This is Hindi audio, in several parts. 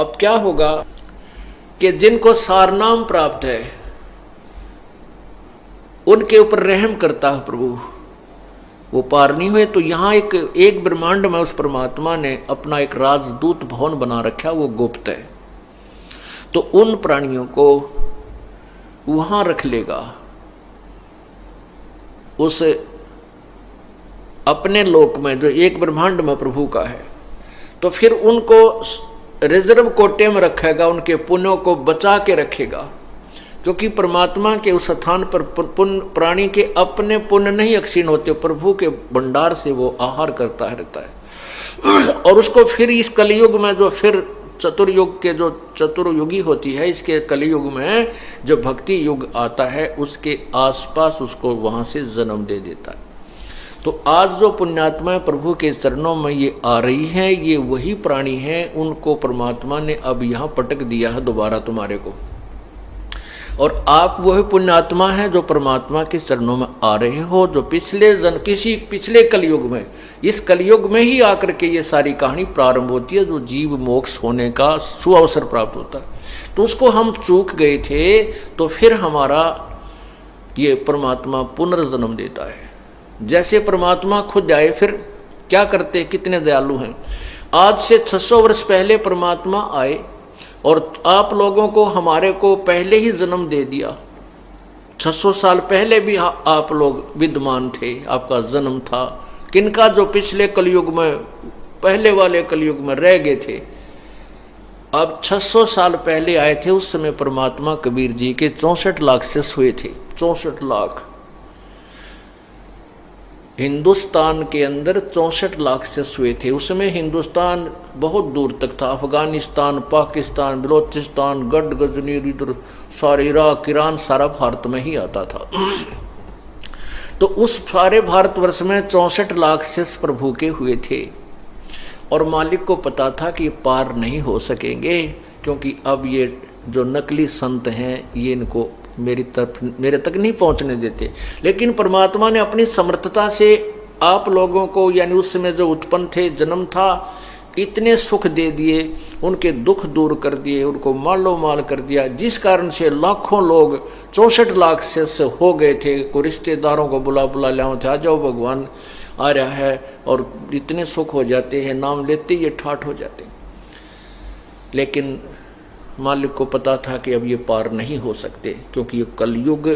अब क्या होगा कि जिनको सारनाम प्राप्त है उनके ऊपर रहम करता है प्रभु, वो पार नहीं हुए। तो यहाँ एक ब्रह्मांड में उस परमात्मा ने अपना एक राजदूत भवन बना रखा, वो गुप्त है। तो उन प्राणियों को वहां रख लेगा, उस अपने लोक में जो एक ब्रह्मांड में प्रभु का है। तो फिर उनको रिजर्व कोटे में रखेगा, उनके पुण्यों को बचा के रखेगा, क्योंकि परमात्मा के उस स्थान पर प्राणी के अपने पुण्य नहीं अक्षीण होते, प्रभु के भंडार से वो आहार करता रहता है। और उसको फिर इस कलयुग में जो फिर चतुर्युग के जो चतुर्युगी होती है, इसके कलयुग में जो भक्ति युग आता है उसके आसपास उसको वहां से जन्म दे देता है। तो आज जो पुण्यात्मा प्रभु के चरणों में ये आ रही हैं, ये वही प्राणी हैं, उनको परमात्मा ने अब यहाँ पटक दिया है दोबारा तुम्हारे को। और आप वही पुण्यात्मा हैं जो परमात्मा के चरणों में आ रहे हो, जो किसी पिछले कलयुग में, इस कलयुग में ही आकर के ये सारी कहानी प्रारंभ होती है, जो जीव मोक्ष होने का सुअवसर प्राप्त होता है। तो उसको हम चूक गए थे, तो फिर हमारा ये परमात्मा पुनर्जन्म देता है। जैसे परमात्मा खुद आए, फिर क्या करते हैं, कितने दयालु हैं। आज से 600 वर्ष पहले परमात्मा आए और आप लोगों को, हमारे को पहले ही जन्म दे दिया। 600 साल पहले भी आप लोग विद्यमान थे, आपका जन्म था। किनका, जो पिछले कलयुग में, पहले वाले कलयुग में रह गए थे। अब 600 साल पहले आए थे, उस समय परमात्मा कबीर जी के 64 लाख से हुए थे। 64 लाख हिंदुस्तान के अंदर 64 लाख से हुए थे। उसमें हिंदुस्तान बहुत दूर तक था, अफगानिस्तान, पाकिस्तान, बलोचिस्तान, गढ़ गजनी, इधर सारे इराक, ईरान, सारा भारत में ही आता था। तो उस सारे भारतवर्ष में 64 लाख से प्रभु के हुए थे। और मालिक को पता था कि पार नहीं हो सकेंगे, क्योंकि अब ये जो नकली संत हैं ये इनको मेरे तक नहीं पहुंचने देते। लेकिन परमात्मा ने अपनी समर्थता से आप लोगों को, यानी उस समय जो उत्पन्न थे, जन्म था, इतने सुख दे दिए, उनके दुख दूर कर दिए, उनको मालो माल कर दिया, जिस कारण से लाखों लोग 64 लाख से हो गए थे। को रिश्तेदारों को बुला लाओ थे, आ जाओ भगवान आ रहा है, और इतने सुख हो जाते हैं, नाम लेते ये ठाठ हो जाते। लेकिन मालिक को पता था कि अब ये पार नहीं हो सकते, क्योंकि ये कलयुग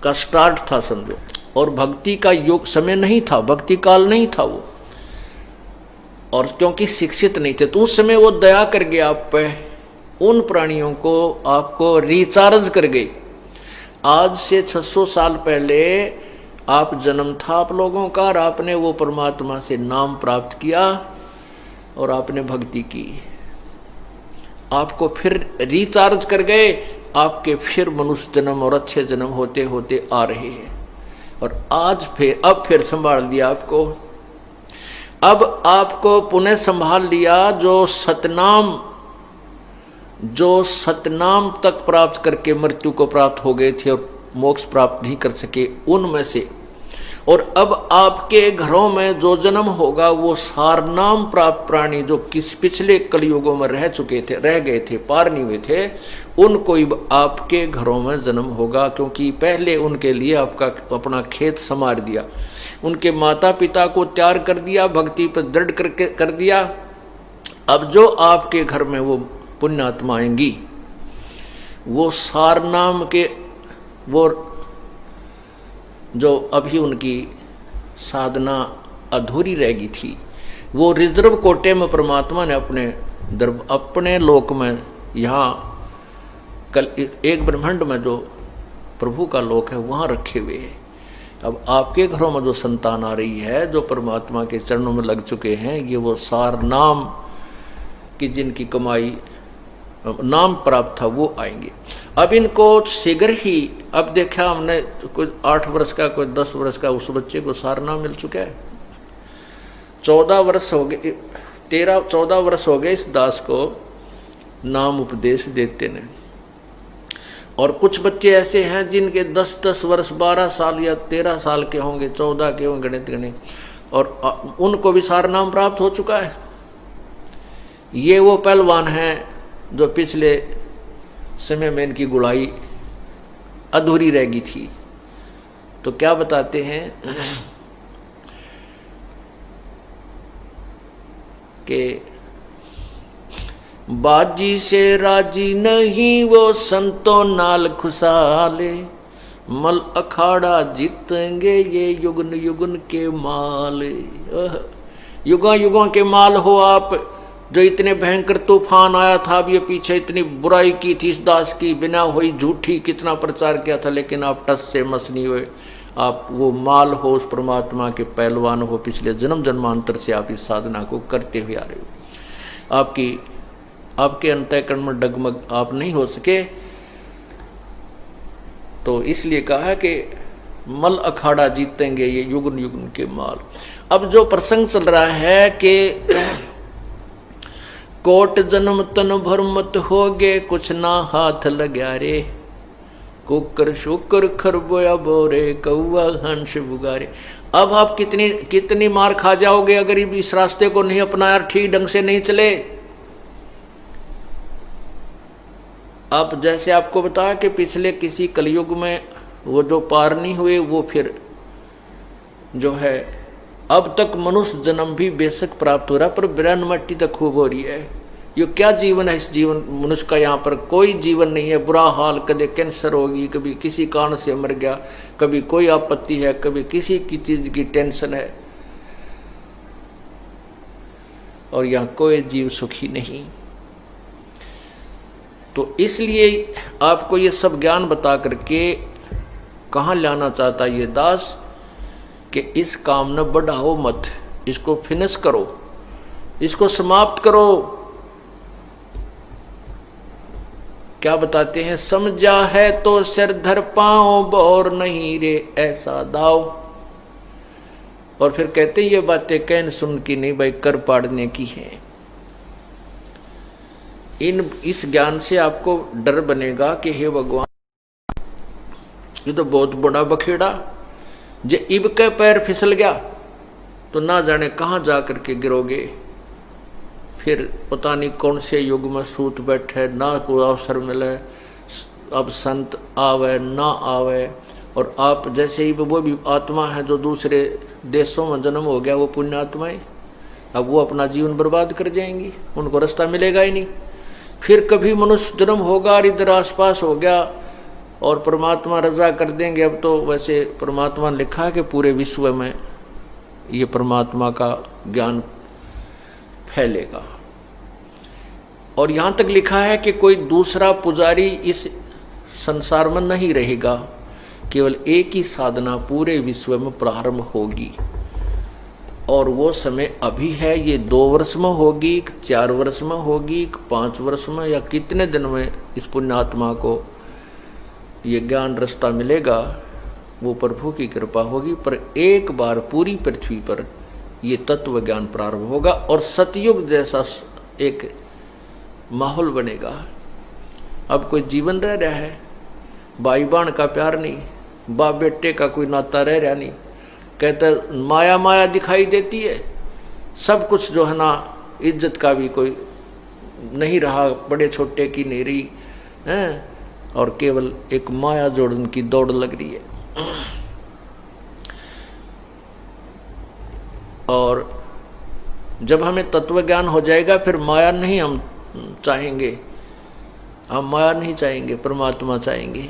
का स्टार्ट था समझो, और भक्ति का युग समय नहीं था, भक्ति काल नहीं था वो। और क्योंकि शिक्षित नहीं थे, तो उस समय वो दया कर गए आप पे, उन प्राणियों को आपको रिचार्ज कर गए। आज से 600 साल पहले आप जन्म था आप लोगों का, और आपने वो परमात्मा से नाम प्राप्त किया और आपने भक्ति की, आपको फिर रिचार्ज कर गए, आपके फिर मनुष्य जन्म और अच्छे जन्म होते होते आ रहे हैं। और आज अब फिर संभाल दिया आपको, अब आपको पुनः संभाल लिया। जो सतनाम तक प्राप्त करके मृत्यु को प्राप्त हो गए थे और मोक्ष प्राप्त नहीं कर सके, उनमें से। और अब आपके घरों में जो जन्म होगा वो सारनाम प्राप्त प्राणी, जो किस पिछले कलयुगों में रह गए थे, पार नहीं हुए थे, उनको आपके घरों में जन्म होगा। क्योंकि पहले उनके लिए आपका अपना खेत संवार दिया, उनके माता पिता को तैयार कर दिया, भक्ति पर दृढ़ कर दिया। अब जो आपके घर में वो पुण्यात्मा आएंगी, वो सारनाम के, वो जो अभी उनकी साधना अधूरी रह गई थी, वो रिजर्व कोटे में परमात्मा ने अपने लोक में, यहाँ कल एक ब्रह्मांड में जो प्रभु का लोक है वहाँ रखे हुए हैं। अब आपके घरों में जो संतान आ रही है, जो परमात्मा के चरणों में लग चुके हैं, ये वो सार नाम की जिनकी कमाई नाम प्राप्त था वो आएंगे। अब इनको शीघ्र ही, अब देखा हमने कोई 8 वर्ष का, कोई 10 वर्ष का, उस बच्चे को सारना मिल चुका है। 14 वर्ष हो गए, 13-14 वर्ष हो गए इस दास को नाम उपदेश देते ने। और कुछ बच्चे ऐसे हैं जिनके 10-10 वर्ष, 12 साल या 13 साल के होंगे, 14 के होंगे, गणित गणे, और उनको भी सार नाम प्राप्त हो चुका है। ये वो पहलवान हैं जो पिछले समय में इनकी गुड़ाई अधूरी रह गई थी। तो क्या बताते हैं कि बाजी से राजी नहीं वो संतों नाल खुशाले, मल अखाड़ा जीतेंगे ये युगन युगन के माल। युगा युगों के माल हो आप, जो इतने भयंकर तूफान आया था। अब ये पीछे इतनी बुराई की थी इस दास की, बिना हुई झूठी कितना प्रचार किया था, लेकिन आप टस से मस नहीं हुए। आप वो माल हो उस परमात्मा के पहलवान हो, पिछले जन्म जन्मांतर से आप इस साधना को करते हुए आ रहे हो। आपके अंतःकरण में डगमग आप नहीं हो सके, तो इसलिए कहा कि मल अखाड़ा जीतेंगे ये युगन युगन के माल। अब जो प्रसंग चल रहा है कि कोट जन्म तन भर मत होगे, कुछ ना हाथ लग्या रे, कुकर शुकर खरबोया बोरे कौआ हंस बुगारे। अब आप कितनी मार खा जाओगे अगर इस रास्ते को नहीं अपनाया, ठीक ढंग से नहीं चले। अब जैसे आपको बताया कि पिछले किसी कलयुग में वो जो पार नहीं हुए, वो फिर जो है अब तक मनुष्य जन्म भी बेशक प्राप्त हो रहा, पर बिरन मट्टी तक खूब हो रही है। ये क्या जीवन है इस जीवन मनुष्य का? यहाँ पर कोई जीवन नहीं है। बुरा हाल, कभी कैंसर होगी, कभी किसी कारण से मर गया, कभी कोई आपत्ति है, कभी किसी की चीज की टेंशन है, और यहाँ कोई जीव सुखी नहीं। तो इसलिए आपको ये सब ज्ञान बता करके कहाँ लाना चाहता ये दास कि इस काम न बढ़ाओ मत, इसको फिनिश करो, इसको समाप्त करो। क्या बताते हैं, समझा है तो सिर धर पाओ, बोर नहीं रे ऐसा दाव। और फिर कहते ये बातें कहन सुन की नहीं भाई, कर पाड़ने की है। इस ज्ञान से आपको डर बनेगा कि हे भगवान, ये तो बहुत बड़ा बखेड़ा, जे इब के पैर फिसल गया तो ना जाने कहाँ जा करके गिरोगे। फिर पता नहीं कौन से युग में सूत बैठे, ना कोई अवसर मिले, अब संत आवे ना आवे। और आप जैसे ही वो भी आत्मा है जो दूसरे देशों में जन्म हो गया, वो पुण्य आत्माएं, अब वो अपना जीवन बर्बाद कर जाएंगी, उनको रास्ता मिलेगा ही नहीं। फिर कभी मनुष्य जन्म होगा और इधर आसपास हो गया और परमात्मा रजा कर देंगे। अब तो वैसे परमात्मा ने लिखा है कि पूरे विश्व में ये परमात्मा का ज्ञान फैलेगा, और यहाँ तक लिखा है कि कोई दूसरा पुजारी इस संसार में नहीं रहेगा, केवल एक ही साधना पूरे विश्व में प्रारंभ होगी। और वो समय अभी है, ये 2 वर्ष में होगी, 4 वर्ष में होगी, 5 वर्ष में, या कितने दिन में इस पुण्यात्मा को ये ज्ञान रास्ता मिलेगा, वो प्रभु की कृपा होगी। पर एक बार पूरी पृथ्वी पर ये तत्व ज्ञान प्रारंभ होगा और सतयुग जैसा एक माहौल बनेगा। अब कोई जीवन रह रहा है, भाई बहन का प्यार नहीं, बाप बेटे का कोई नाता रह रहा नहीं। कहते माया माया दिखाई देती है, सब कुछ जो है ना, इज्जत का भी कोई नहीं रहा, बड़े छोटे की नहीं रही है, और केवल एक माया जोड़न की दौड़ लग रही है। और जब हमें तत्व ज्ञान हो जाएगा, फिर माया नहीं हम चाहेंगे, हम माया नहीं चाहेंगे, परमात्मा चाहेंगे।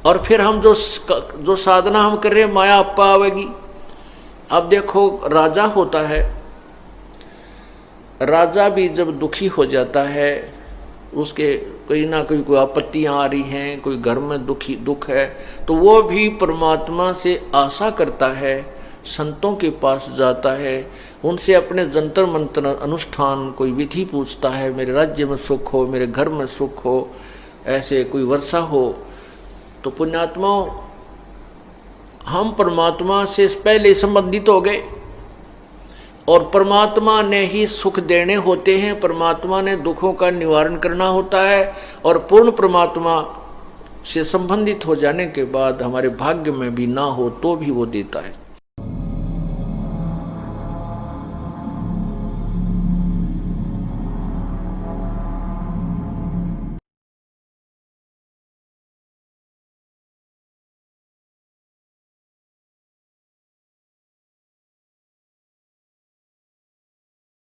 और फिर हम जो साधना हम कर रहे हैं, माया अपा आवेगी। अब देखो, राजा होता है, राजा भी जब दुखी हो जाता है, उसके कोई ना कोई आपत्तियां आ रही हैं, कोई घर में दुख है, तो वो भी परमात्मा से आशा करता है, संतों के पास जाता है, उनसे अपने जंतर मंतर अनुष्ठान कोई विधि पूछता है, मेरे राज्य में सुख हो, मेरे घर में सुख हो, ऐसे कोई वर्षा हो। तो पुण्यात्मा, हम परमात्मा से पहले संबंधित हो गए, और परमात्मा ने ही सुख देने होते हैं, परमात्मा ने दुखों का निवारण करना होता है। और पूर्ण परमात्मा से संबंधित हो जाने के बाद हमारे भाग्य में भी ना हो तो भी वो देता है।